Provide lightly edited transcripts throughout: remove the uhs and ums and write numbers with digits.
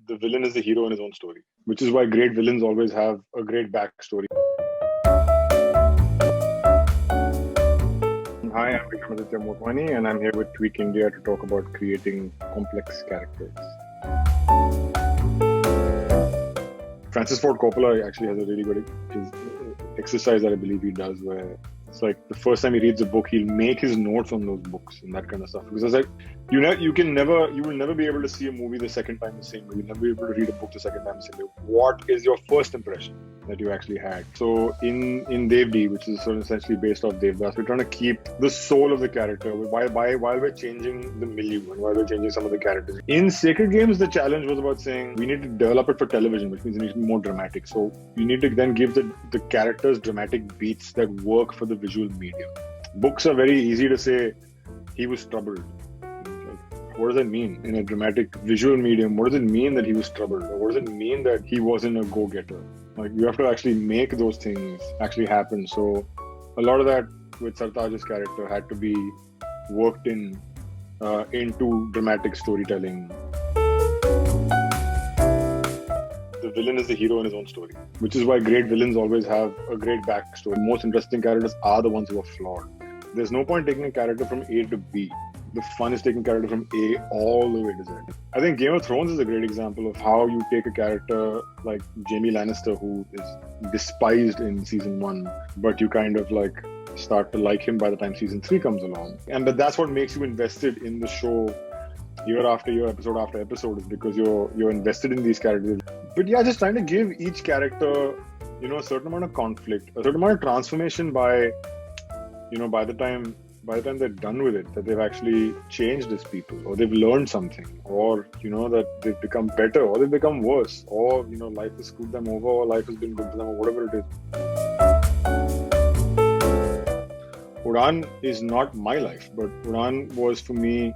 the villain is the hero in his own story, which is why great villains always have a great backstory. Hi, I'm Vikramaditya Motwane, and I'm here with Tweak India to talk about creating complex characters. Francis Ford Coppola actually has a really good exercise that I believe he does, where it's like the first time he reads a book, he'll make his notes on those books and that kind of stuff. Because it's like you will never be able to see a movie the second time the same way. You'll never be able to read a book the second time the same way. What is your first impression that you actually had? So in Devdi, which is sort of essentially based off Devdas, we're trying to keep the soul of the character while we're changing the milieu and while we're changing some of the characters. In Sacred Games, the challenge was about saying we need to develop it for television, which means it needs to be more dramatic. So you need to then give the characters dramatic beats that work for the visual medium. Books are very easy to say he was troubled. What does that mean in a dramatic visual medium? What does it mean that he was troubled? Or what does it mean that he wasn't a go-getter? Like, you have to actually make those things actually happen. So a lot of that with Sartaj's character had to be worked into dramatic storytelling. The villain is the hero in his own story, which is why great villains always have a great backstory. The most interesting characters are the ones who are flawed. There's no point taking a character from A to B. The fun is taking character from A all the way to Z. I think Game of Thrones is a great example of how you take a character like Jaime Lannister, who is despised in season 1, but you kind of like start to like him by the time season 3 comes along. And that's what makes you invested in the show year after year, episode after episode, is because you're invested in these characters. But yeah, just trying to give each character, a certain amount of conflict, a certain amount of transformation by the time they're done with it, that they've actually changed as people, or they've learned something, or that they've become better, or they've become worse, or life has screwed them over, or life has been good to them, or whatever it is. Udaan is not my life, but Udaan was for me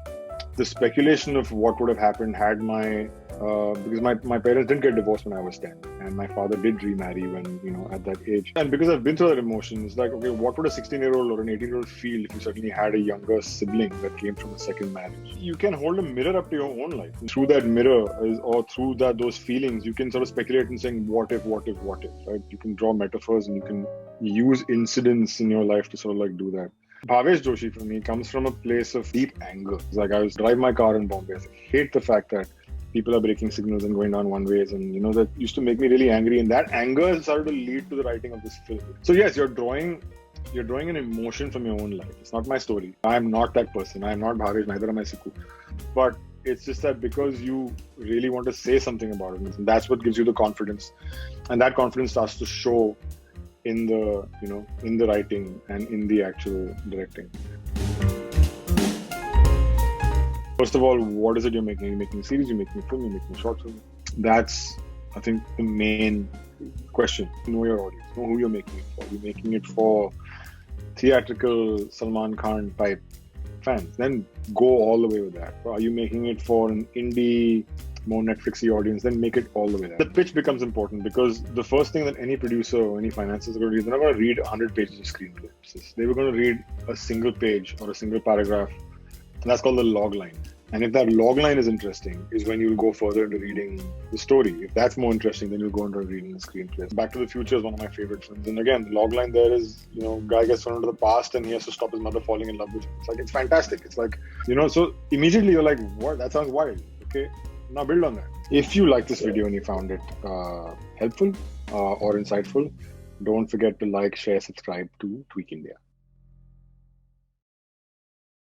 the speculation of what would have happened had because my parents didn't get divorced when I was 10, and my father did remarry when, at that age. And because I've been through that emotion, it's like, okay, what would a 16-year-old or an 18-year-old feel if you suddenly had a younger sibling that came from a second marriage? You can hold a mirror up to your own life. Through that mirror, or through those feelings, you can sort of speculate and saying, what if, right? You can draw metaphors and you can use incidents in your life to sort of like do that. Bhavesh Joshi for me comes from a place of deep anger. It's like I was driving my car in Bombay. I hate the fact that people are breaking signals and going down one ways, and that used to make me really angry. And that anger started to lead to the writing of this film. So yes, you're drawing an emotion from your own life. It's not my story. I'm not that person. I'm not Bhavesh, neither am I Sikhu. But it's just that because you really want to say something about it, and that's what gives you the confidence, and that confidence starts to show in the writing and in the actual directing. First of all, what is it you're making? Are you making a series? You're making a film? You're making a short film? That's, I think, the main question. Know your audience. Know who you're making it for. You're making it for theatrical Salman Khan type fans. Then go all the way with that. Are you making it for an indie, more Netflixy audience? Then make it all the way there. The pitch becomes important, because the first thing that any producer or any financiers are going to do is they're not going to read 100 pages of screenplays. They were going to read a single page or a single paragraph. And that's called the log line. And if that log line is interesting, is when you'll go further into reading the story. If that's more interesting, then you'll go into reading the screenplay. Back to the Future is one of my favorite films. And again, the log line there is, guy gets thrown into the past and he has to stop his mother falling in love with him. It's like, it's fantastic. It's like, so immediately you're like, what? That sounds wild. Okay, now build on that. If you like this video and you found it helpful or insightful, don't forget to like, share, subscribe to Tweak India.